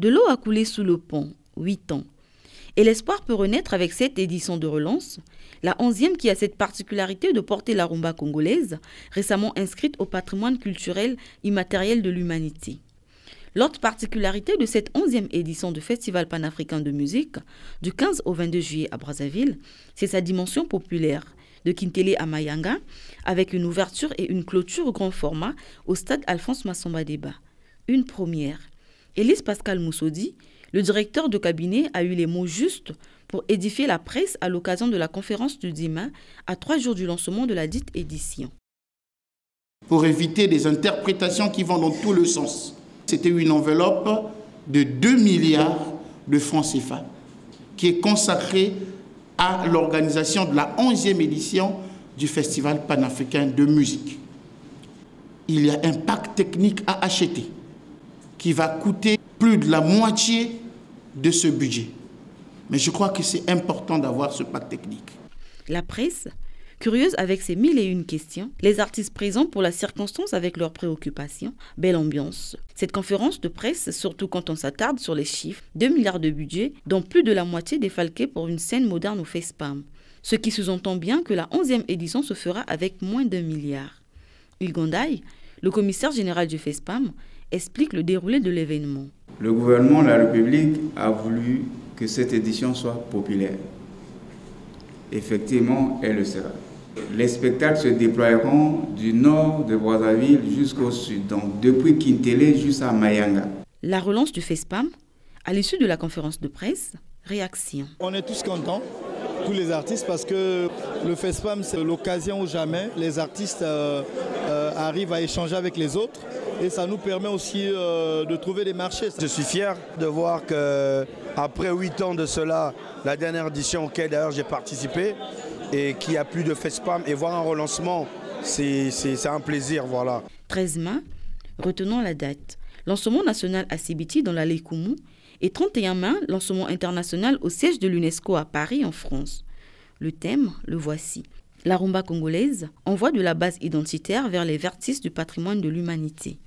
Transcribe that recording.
De l'eau a coulé sous le pont, 8 ans. Et l'espoir peut renaître avec cette édition de relance, la 11e qui a cette particularité de porter la rumba congolaise, récemment inscrite au patrimoine culturel immatériel de l'humanité. L'autre particularité de cette 11e édition du Festival panafricain de musique, du 15 au 22 juillet à Brazzaville, c'est sa dimension populaire, de Kintélé à Mayanga, avec une ouverture et une clôture grand format au stade Alphonse Massamba Déba. Une première. Élise Pascal Moussaudi, le directeur de cabinet, a eu les mots justes pour édifier la presse à l'occasion de la conférence du Dima à 3 jours du lancement de la dite édition. Pour éviter des interprétations qui vont dans tous les sens. C'était une enveloppe de 2 milliards de francs CFA qui est consacrée à l'organisation de la 11e édition du Festival panafricain de musique. Il y a un pack technique à acheter qui va coûter plus de la moitié de ce budget. Mais je crois que c'est important d'avoir ce pack technique. La presse, curieuse avec ses 1001 questions, les artistes présents pour la circonstance avec leurs préoccupations, belle ambiance. Cette conférence de presse, surtout quand on s'attarde sur les chiffres, 2 milliards de budget, dont plus de la moitié défalquée pour une scène moderne au FESPAM. Ce qui sous-entend bien que la 11e édition se fera avec moins d'1 milliard. Ilgondaï, le commissaire général du FESPAM, explique le déroulé de l'événement. Le gouvernement de la République a voulu que cette édition soit populaire. Effectivement, elle le sera. Les spectacles se déploieront du nord de Brazzaville jusqu'au sud, donc depuis Kintélé jusqu'à Mayanga. La relance du FESPAM, à l'issue de la conférence de presse, réaction. On est tous contents, tous les artistes, parce que le FESPAM, c'est l'occasion où jamais les artistes arrivent à échanger avec les autres. Et ça nous permet aussi de trouver des marchés. Je suis fier de voir qu'après 8 ans de cela, la dernière édition auquel d'ailleurs j'ai participé, et qu'il n'y a plus de FESPAM, et voir un relancement, c'est un plaisir. Voilà. 13 mai, retenons la date. Lancement national à Sibiti dans l'allée Koumou et 31 mai, lancement international au siège de l'UNESCO à Paris en France. Le thème, le voici. La rumba congolaise envoie de la base identitaire vers les vertices du patrimoine de l'humanité.